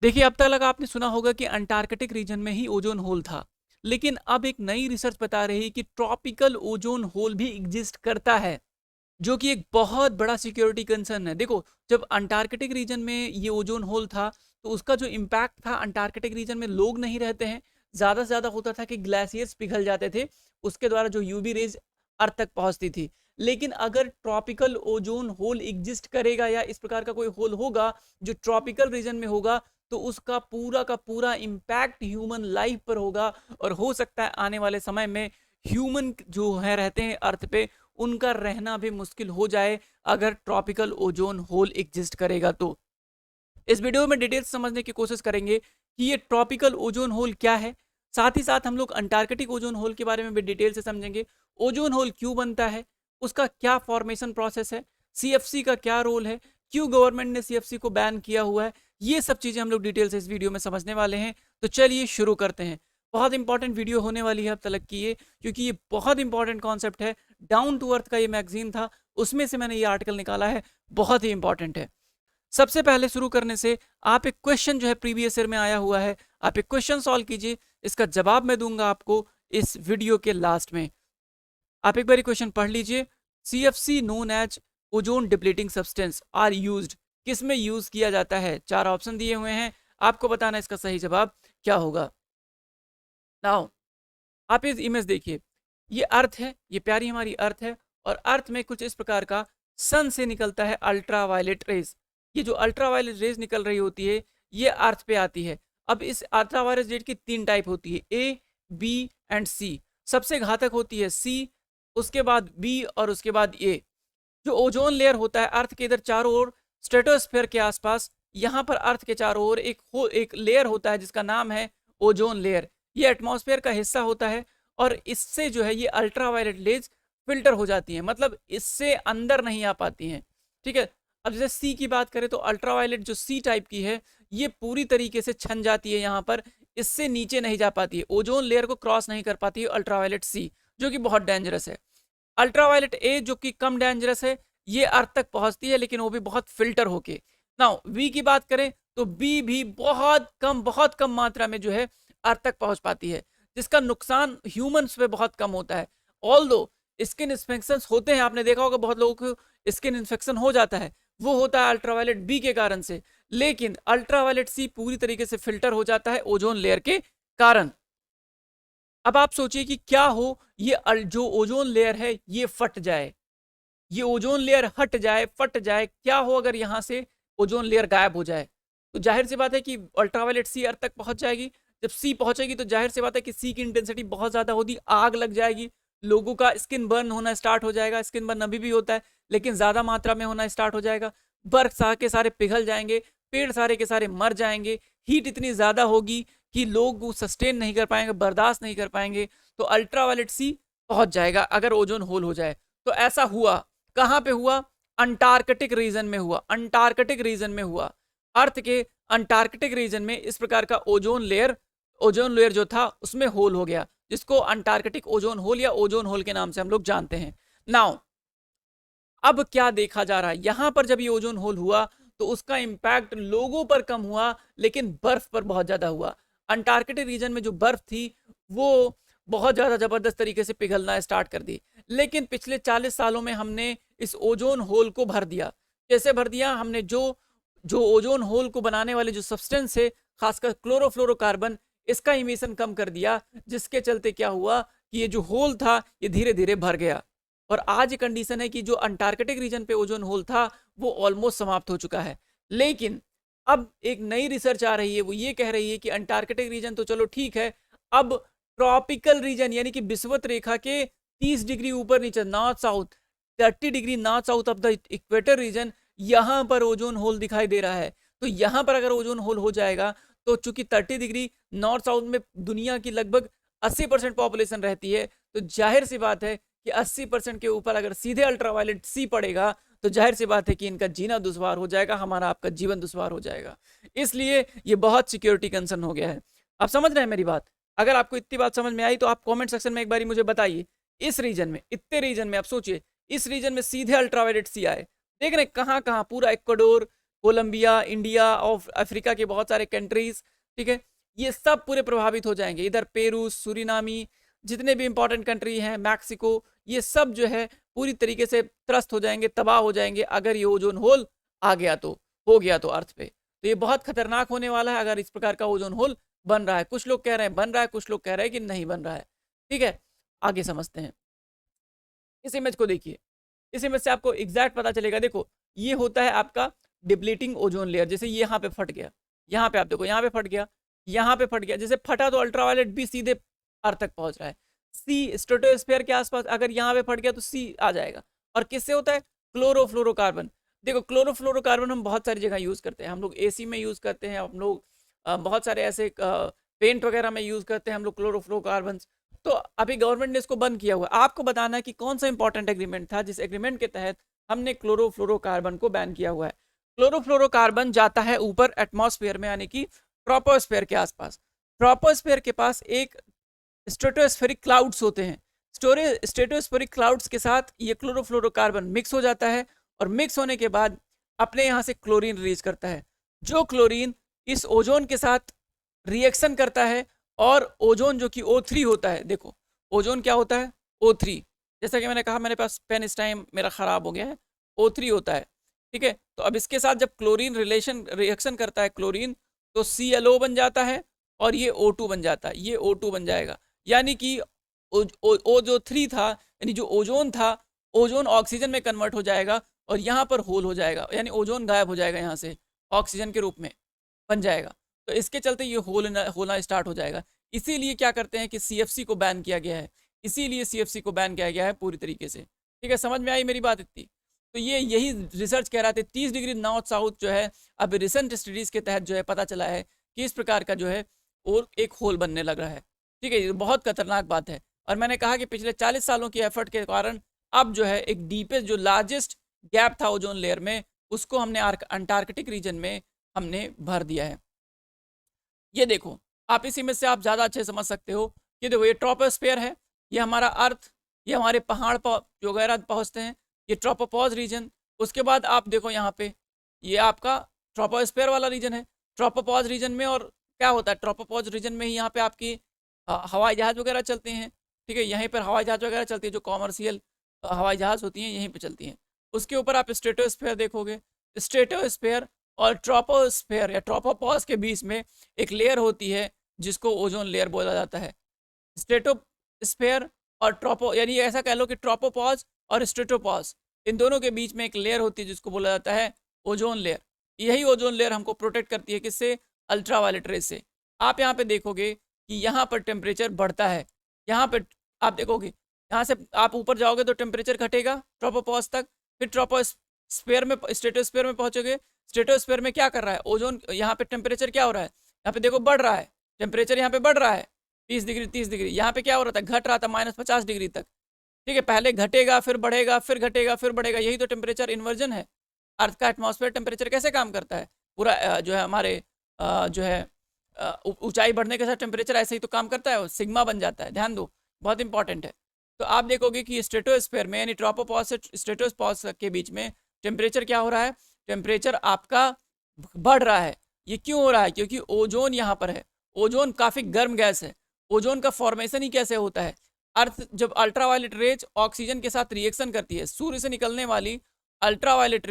देखिए, अब तक लगा आपने सुना होगा कि अंटार्कटिक रीजन में ही ओजोन होल था, लेकिन अब एक नई रिसर्च बता रही है कि ट्रॉपिकल ओजोन होल भी एग्जिस्ट करता है, जो कि एक बहुत बड़ा सिक्योरिटी कंसर्न है। देखो, जब अंटार्कटिक रीजन में ये ओजोन होल था, तो उसका जो इम्पैक्ट था, अंटार्कटिक रीजन में लोग नहीं रहते हैं, ज़्यादा से ज़्यादा होता था कि ग्लेशियर्स पिघल जाते थे, उसके द्वारा जो यूवी रेज अर्थ तक पहुंचती थी। लेकिन अगर ट्रॉपिकल ओजोन होल एग्जिस्ट करेगा या इस प्रकार का कोई होल होगा जो ट्रॉपिकल रीजन में होगा, तो उसका पूरा का पूरा इम्पैक्ट ह्यूमन लाइफ पर होगा, और हो सकता है आने वाले समय में ह्यूमन जो है रहते हैं अर्थ पे, उनका रहना भी मुश्किल हो जाए अगर ट्रॉपिकल ओजोन होल एग्जिस्ट करेगा तो। इस वीडियो में डिटेल्स समझने की कोशिश करेंगे कि ये ट्रॉपिकल ओजोन होल क्या है, साथ ही साथ हम लोग अंटार्कटिक ओजोन होल के बारे में भी डिटेल से समझेंगे। ओजोन होल क्यों बनता है, उसका क्या फॉर्मेशन प्रोसेस है, सीएफसी का क्या रोल है, क्यों गवर्नमेंट ने सीएफसी को बैन किया हुआ है, ये सब चीजें हम लोग डिटेल से इस वीडियो में समझने वाले हैं। तो चलिए शुरू करते हैं। बहुत इंपॉर्टेंट वीडियो होने वाली है अब तक की ये, क्योंकि ये बहुत इंपॉर्टेंट कॉन्सेप्ट है। डाउन टू अर्थ का ये मैगजीन था, उसमें से मैंने ये आर्टिकल निकाला है, बहुत ही इंपॉर्टेंट है। सबसे पहले शुरू करने से आप एक क्वेश्चन जो है प्रीवियस ईयर में आया हुआ है, आप एक क्वेश्चन सॉल्व कीजिए, इसका जवाब मैं दूंगा आपको इस वीडियो के लास्ट में। आप एक बार क्वेश्चन पढ़ लीजिए। CFC known as ozone depleting substance are used, किस में यूज किया जाता है? चार ऑप्शन दिए हुए हैं, आपको बताना इसका सही जवाब क्या होगा। नाउ आप इस इमेज देखिए, ये अर्थ है, ये प्यारी हमारी अर्थ है, और अर्थ में कुछ इस प्रकार का सन से निकलता है अल्ट्रा वायलेट रेज। ये जो अल्ट्रा वायलेट रेज निकल रही होती है, ये अर्थ पे आती है। अब इस अल्ट्रा वायलेट रेज की तीन टाइप होती है, ए, बी एंड सी। सबसे घातक होती है सी, उसके बाद बी और उसके बाद ए। जो ओजोन लेयर होता है अर्थ के इधर चारों ओर, स्ट्रेटोस्फेयर के आसपास, यहाँ पर अर्थ के चारों ओर एक लेयर होता है जिसका नाम है ओजोन लेयर। ये एटमॉस्फेयर का हिस्सा होता है, और इससे जो है ये अल्ट्रावायलेट रेज फिल्टर हो जाती हैं, मतलब इससे अंदर नहीं आ पाती हैं। ठीक है। अब जैसे सी की बात करें तो अल्ट्रावायलेट जो सी टाइप की है, ये पूरी तरीके से छन जाती है यहाँ पर, इससे नीचे नहीं जा पाती है, ओजोन लेयर को क्रॉस नहीं कर पाती है अल्ट्रावायलेट सी, जो कि बहुत डेंजरस है। अल्ट्रावायलेट ए जो कि कम डेंजरस है, ये अर्थ तक पहुंचती है, लेकिन वो भी बहुत फिल्टर होके। नाउ वी की बात करें तो बी भी बहुत कम मात्रा में जो है अर्थ तक पहुंच पाती है, जिसका नुकसान ह्यूमंस पे बहुत कम होता है। ऑल दो स्किन इन्फेक्शन होते हैं, आपने देखा होगा बहुत लोगों को स्किन इन्फेक्शन हो जाता है, वो होता है अल्ट्रावायलेट बी के कारण से। लेकिन अल्ट्रावायलेट सी पूरी तरीके से फिल्टर हो जाता है ओजोन लेयर के कारण। अब आप सोचिए कि क्या हो, ये जो ओजोन लेयर है ये फट जाए, ये ओजोन लेयर हट जाए, फट जाए, क्या हो अगर यहां से ओजोन लेयर गायब हो जाए? तो जाहिर सी बात है कि अल्ट्रावायलेट सी अर्थ तक पहुंच जाएगी। जब सी पहुंचेगी तो जाहिर सी बात है कि सी की इंटेंसिटी बहुत ज्यादा होगी, आग लग जाएगी, लोगों का स्किन बर्न होना स्टार्ट हो जाएगा। स्किन बर्न अभी भी होता है, लेकिन ज्यादा मात्रा में होना स्टार्ट हो जाएगा। बर्फ के सारे पिघल जाएंगे, पेड़ सारे के सारे मर जाएंगे, हीट इतनी ज्यादा होगी कि लोग सस्टेन नहीं कर पाएंगे, बर्दाश्त नहीं कर पाएंगे। तो अल्ट्रावायलेट सी पहुंच जाएगा अगर ओजोन होल हो जाए। तो ऐसा हुआ, कहां पे हुआ? अंटार्कटिक रीजन में हुआ, अंटार्कटिक रीजन में हुआ। अर्थ के अंटार्कटिक रीजन में इस प्रकार का ओजोन लेयर जो था उसमें होल हो गया, जिसको अंटार्कटिक ओजोन होल या ओजोन होल के नाम से हम लोग जानते हैं। नाउ अब क्या देखा जा रहा है, यहां पर जब ये ओजोन होल हुआ तो उसका इंपैक्ट लोगों पर कम हुआ, लेकिन बर्फ पर बहुत ज्यादा हुआ। अंटार्कटिक रीजन में जो बर्फ थी वो बहुत ज्यादा जबरदस्त तरीके से पिघलना स्टार्ट कर दी। लेकिन पिछले 40 सालों में हमने इस ओजोन होल को भर दिया। कैसे भर दिया हमने? जो जो ओजोन होल को बनाने वाले जो सब्सटेंस है, खासकर क्लोरोफ्लोरोकार्बन, इसका इमिशन कम कर दिया, जिसके चलते क्या हुआ कि ये जो होल था ये धीरे धीरे भर गया। और आज कंडीशन है कि जो अंटार्कटिक रीजन पे ओजोन होल था वो ऑलमोस्ट समाप्त हो चुका है। लेकिन अब एक नई रिसर्च आ रही है, वो ये कह रही है कि अंटार्कटिक रीजन तो चलो ठीक है, अब ट्रॉपिकल रीजन यानी कि विषुवत रेखा के 30 डिग्री ऊपर नीचे, north south 30 degree north south of the equator region, यहां पर ओजोन होल दिखाई दे रहा है। तो यहां पर अगर ओजोन होल हो जाएगा तो चूंकि 30 डिग्री नॉर्थ साउथ में दुनिया की लगभग 80% पॉपुलेशन रहती है, तो जाहिर सी बात है कि 80% के ऊपर अगर सीधे अल्ट्रावायलेट सी पड़ेगा तो जाहिर सी बात है कि इनका जीना दुश्वार हो जाएगा, हमारा आपका जीवन दुश्वार हो जाएगा। इसलिए ये बहुत सिक्योरिटी कंसर्न हो गया है। आप समझ रहे हैं मेरी बात? अगर आपको इतनी बात समझ में आई तो आप कमेंट सेक्शन में एक बार मुझे बताइए, इस रीजन में, इतने रीजन में आप सोचिए, इस रीजन में सीधे अल्ट्रावायलेट सी आए, देख रहे कहां कहां, पूरा इक्वाडोर, कोलंबिया, इंडिया और अफ्रीका के बहुत सारे कंट्रीज, ठीक है, ये सब पूरे प्रभावित हो जाएंगे। इधर पेरू, सुरीनामी, जितने भी इंपॉर्टेंट कंट्री हैं, मैक्सिको, ये सब जो है पूरी तरीके से त्रस्त हो जाएंगे, तबाह हो जाएंगे अगर ये ओजोन होल आ गया तो, हो गया तो अर्थ पे। तो ये बहुत खतरनाक होने वाला है अगर इस प्रकार का ओजोन होल बन रहा है। कुछ लोग कह रहे हैं बन रहा है, कुछ लोग कह रहे हैं कि नहीं बन रहा है। ठीक है, आगे समझते हैं। इस इमेज को देखिए, इस इमेज से आपको एग्जैक्ट पता चलेगा। देखो ये होता है आपका डिप्लीटिंग ओजोन लेयर। जैसे ये यहाँ पे फट गया, यहाँ पे आप देखो यहाँ पे फट गया, यहाँ पे फट गया, जैसे फटा तो अल्ट्रावायलेट भी सीधे अर्थ तक पहुंच रहा है। सी स्ट्रेटोस्फीयर के आसपास अगर यहाँ पे फट गया तो सी आ जाएगा। और किससे होता है? क्लोरोफ्लोरोकार्बन। देखो क्लोरोफ्लोरोकार्बन हम बहुत सारी जगह यूज करते हैं। हम लोग एसी में यूज करते हैं, हम लोग बहुत सारे ऐसे पेंट वगैरह में यूज करते हैं हम लोग क्लोरोफ्लोरोकार्बन। तो अभी गवर्नमेंट ने इसको बंद किया हुआ है। आपको बताना है कि कौन सा इंपॉर्टेंट एग्रीमेंट था जिस एग्रीमेंट के तहत हमने क्लोरोफ्लोरोकार्बन को बैन किया हुआ है। क्लोरोफ्लोरोकार्बन जाता है ऊपर एटमॉस्फेयर में, यानी कि ट्रोपोस्फेयर के आसपास। ट्रोपोस्फेयर के पास एक स्ट्रेटोस्फेरिक क्लाउड्स होते हैं। स्ट्रेटोस्फेरिक क्लाउड्स के साथ ये क्लोरोफ्लोरोकार्बन मिक्स हो जाता है और मिक्स होने के बाद अपने यहाँ से क्लोरीन रिलीज करता है। जो क्लोरीन इस ओजोन के साथ रिएक्शन करता है और ओजोन जो कि O3 होता है। देखो ओजोन क्या होता है? O3। जैसा कि मैंने कहा, मेरे पास पेन इस टाइम मेरा ख़राब हो गया है। O3 होता है, ठीक है। तो अब इसके साथ जब क्लोरीन रिएक्शन करता है क्लोरीन, तो ClO बन जाता है और ये O2 बन जाता है, ये O2 बन जाएगा। यानी कि ओ जो 3 था, यानी जो ओजोन था, ओजोन ऑक्सीजन में कन्वर्ट हो जाएगा और यहाँ पर होल हो जाएगा, यानी ओजोन गायब हो जाएगा, यहाँ से ऑक्सीजन के रूप में बन जाएगा। तो इसके चलते ये होना स्टार्ट हो जाएगा। इसीलिए क्या करते हैं कि CFC को बैन किया गया है, इसीलिए CFC को बैन किया गया है पूरी तरीके से। ठीक है, समझ में आई मेरी बात इतनी? तो ये यही रिसर्च कह रहा था। 30 डिग्री नॉर्थ साउथ जो है अब रिसेंट स्टडीज़ के तहत जो है पता चला है कि इस प्रकार का जो है और एक होल बनने लग रहा है। ठीक है, ये बहुत खतरनाक बात है। और मैंने कहा कि पिछले 40 सालों की एफर्ट के कारण अब जो है एक डीपेस्ट जो लार्जेस्ट गैप था ओजोन लेयर में, उसको हमने अंटार्कटिक रीजन में हमने भर दिया है। ये देखो, आप इस इमेज से आप ज़्यादा अच्छे समझ सकते हो कि देखो ये ट्रोपोस्फेयर है, ये हमारा अर्थ, ये हमारे पहाड़ जो वगैरह पहुँचते हैं, ये ट्रोपोपॉज रीजन। उसके बाद आप देखो यहाँ पे ये आपका ट्रोपोस्फेयर वाला रीजन है। ट्रोपोपॉज रीजन में और क्या होता है, ट्रोपोपॉज रीजन में ही यहाँ पे आपकी हवाई जहाज़ वगैरह चलते हैं। ठीक है, यहीं पर हवाई जहाज़ वगैरह चलती है, जो कॉमर्शियल हवाई जहाज़ होती हैं यहीं पे चलती हैं। उसके ऊपर आप स्ट्रेटोस्फेयर देखोगे, स्ट्रेटोस्फेयर और ट्रोपोस्फेयर या ट्रोपोपॉज के बीच में एक लेयर होती है जिसको ओजोन लेयर बोला जाता है। स्ट्रेटोस्फेयर और ट्रोपो, यानी ऐसा कह लो कि ट्रोपोपॉज और स्ट्रेटोपॉज, इन दोनों के बीच में एक लेयर होती है जिसको बोला जाता है ओजोन लेयर। यही ओजोन लेयर हमको प्रोटेक्ट करती है, किससे? अल्ट्रावायलेट रेज से। आप यहाँ पे देखोगे कि यहाँ पर टेम्परेचर बढ़ता है, यहाँ पे आप देखोगे यहाँ से आप ऊपर जाओगे तो टेम्परेचर घटेगा ट्रोपोपॉज तक, फिर ट्रोपोस्फेयर में, स्ट्रेटोस्फेयर में पहुँचोगे। स्ट्रेटोस्फेयर में क्या कर रहा है ओजोन, यहाँ पे टेम्परेचर क्या हो रहा है, यहाँ पे देखो बढ़ रहा है टेम्परेचर, यहाँ पे बढ़ रहा है 30 डिग्री 30 डिग्री। यहाँ पे क्या हो रहा था, घट रहा था -50 डिग्री तक। ठीक है, पहले घटेगा फिर बढ़ेगा, फिर घटेगा फिर बढ़ेगा, यही तो टेम्परेचर इन्वर्जन है। अर्थ का एटमॉस्फेयर टेम्परेचर कैसे काम करता है, पूरा जो है हमारे जो है ऊंचाई बढ़ने के साथ टेम्परेचर ऐसे ही तो काम करता है, वो सिग्मा बन जाता है। ध्यान दो, बहुत इंपॉर्टेंट है। तो आप देखोगे कि स्ट्रेटोस्फेयर में, यानी ट्रोपोपॉज से स्ट्रेटोपॉज के बीच में टेम्परेचर क्या हो रहा है, टेम्परेचर आपका बढ़ रहा है। ये क्यों हो रहा है? क्योंकि ओजोन यहाँ पर है। ओजोन काफ़ी गर्म गैस है। ओजोन का फॉर्मेशन ही कैसे होता है, अर्थ जब अल्ट्रावायलेट रेज ऑक्सीजन के साथ रिएक्शन करती है, सूर्य से निकलने वाली अल्ट्रावायलेट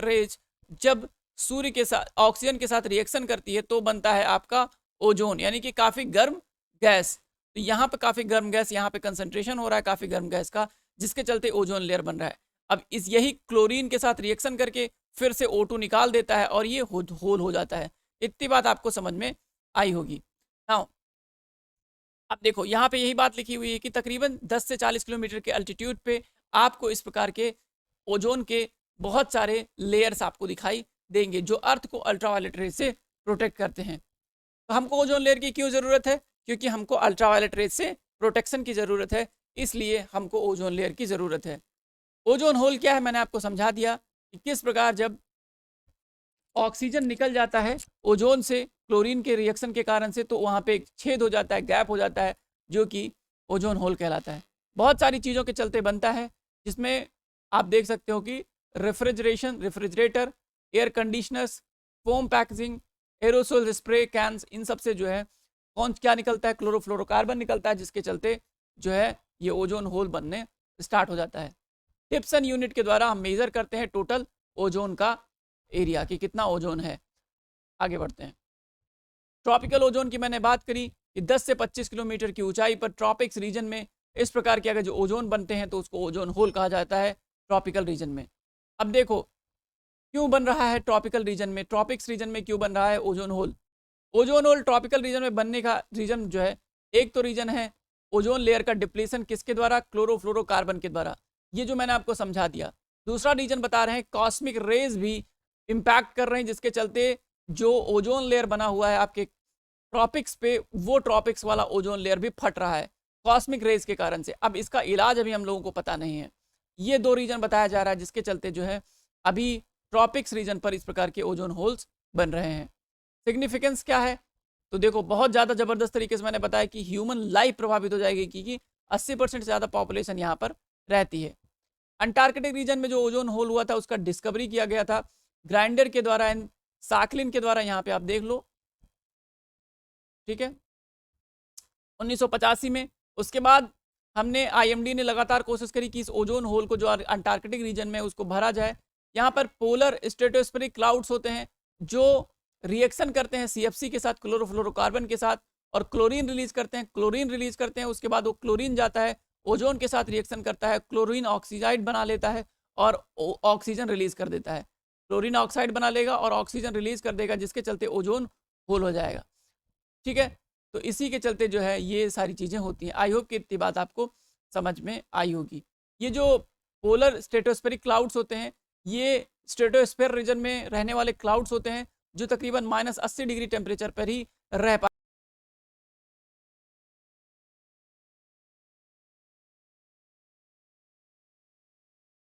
रेज जब सूर्य के साथ ऑक्सीजन के साथ रिएक्शन करती है तो बनता है आपका ओजोन, यानी कि काफ़ी गर्म गैस। तो यहाँ पे काफ़ी गर्म गैस, यहाँ पे कंसंट्रेशन हो रहा है काफ़ी गर्म गैस का, जिसके चलते ओजोन लेयर बन रहा है। अब इस यही क्लोरीन के साथ रिएक्शन करके फिर से O2 निकाल देता है और ये होल हो जाता है। इतनी बात आपको समझ में आई होगी। नाउ अब देखो यहाँ पे यही बात लिखी हुई है कि तकरीबन 10 से 40 किलोमीटर के अल्टीट्यूड पे आपको इस प्रकार के ओजोन के बहुत सारे लेयर्स आपको दिखाई देंगे जो अर्थ को अल्ट्रावायलेट रेज से प्रोटेक्ट करते हैं। तो हमको ओजोन लेयर की क्यों ज़रूरत है? क्योंकि हमको अल्ट्रावायलेट रेज से प्रोटेक्शन की ज़रूरत है, इसलिए हमको ओजोन लेयर की ज़रूरत है। ओजोन होल क्या है मैंने आपको समझा दिया कि किस प्रकार जब ऑक्सीजन निकल जाता है ओजोन से क्लोरीन के रिएक्शन के कारण से, तो वहाँ पे एक छेद हो जाता है, गैप हो जाता है, जो कि ओजोन होल कहलाता है। बहुत सारी चीज़ों के चलते बनता है, जिसमें आप देख सकते हो कि refrigerator, air conditioners, foam packaging, aerosol spray cans, इन सब से जो है कौन क्या निकलता है, क्लोरोफ्लोरोकार्बन निकलता है, जिसके चलते जो है ये ओजोन होल बनने स्टार्ट हो जाता है। टिप्सन यूनिट के द्वारा हम मेजर करते हैं टोटल ओजोन का एरिया कि कितना ओजोन है। आगे बढ़ते हैं। ट्रॉपिकल ओजोन की मैंने बात करी कि 10 से 25 किलोमीटर की ऊंचाई पर ट्रॉपिक्स रीजन में इस प्रकार के अगर जो ओजोन बनते हैं तो उसको ओजोन होल कहा जाता है ट्रॉपिकल रीजन में। अब देखो क्यों बन रहा है ट्रॉपिकल रीजन में, ट्रॉपिक्स रीजन में क्यों बन रहा है ozone hole. Ozone hole tropical region में बनने का रीजन जो है, एक तो रीजन है ओजोन लेयर का डिप्लीशन किसके द्वारा, क्लोरोफ्लोरोकार्बन के द्वारा, ये जो मैंने आपको समझा दिया। दूसरा रीजन बता रहे हैं कॉस्मिक रेज भी इंपैक्ट कर रहे हैं, जिसके चलते जो ओजोन लेयर बना हुआ है आपके ट्रॉपिक्स पे, वो ट्रॉपिक्स वाला ओजोन लेयर भी फट रहा है कॉस्मिक रेज के कारण से। अब इसका इलाज अभी हम लोगों को पता नहीं है। ये दो रीजन बताया जा रहा है जिसके चलते जो है अभी ट्रॉपिक्स रीजन पर इस प्रकार के ओजोन होल्स बन रहे हैं। सिग्निफिकेंस क्या है, तो देखो बहुत ज़्यादा ज़बरदस्त तरीके से मैंने बताया कि ह्यूमन लाइफ प्रभावित हो जाएगी, क्योंकि 80% से ज़्यादा पॉपुलेशन यहाँ पर रहती है। अंटार्कटिक रीजन में जो ओजोन होल हुआ था उसका डिस्कवरी किया गया था ग्राइंडर के द्वारा एंड साकलिन के द्वारा, यहाँ पे आप देख लो, ठीक है, 1985 में। उसके बाद हमने आईएमडी ने लगातार कोशिश करी कि इस ओजोन होल को जो अंटार्कटिक रीजन में उसको भरा जाए। यहाँ पर पोलर स्ट्रेटोस्फेरिक क्लाउड्स होते हैं जो रिएक्शन करते हैं सीएफसी के साथ, क्लोरोफ्लोरोकार्बन के साथ, और क्लोरीन रिलीज करते हैं। उसके बाद वो क्लोरीन जाता है ओजोन के साथ रिएक्शन करता है, क्लोरीन ऑक्सीजाइड बना लेता है और ऑक्सीजन रिलीज कर देता है। क्लोरीन ऑक्साइड बना लेगा और ऑक्सीजन रिलीज कर देगा, जिसके चलते ओजोन होल हो जाएगा। ठीक है, तो इसी के चलते जो है ये सारी चीज़ें होती हैं। आई होप कि इतनी बात आपको समझ में आई होगी। ये जो पोलर स्ट्रेटोस्फेरिक क्लाउड्स होते हैं, ये स्ट्रेटोस्फेयर रीजन में रहने वाले क्लाउड्स होते हैं जो तकरीबन -80 डिग्री टेम्परेचर पर ही रह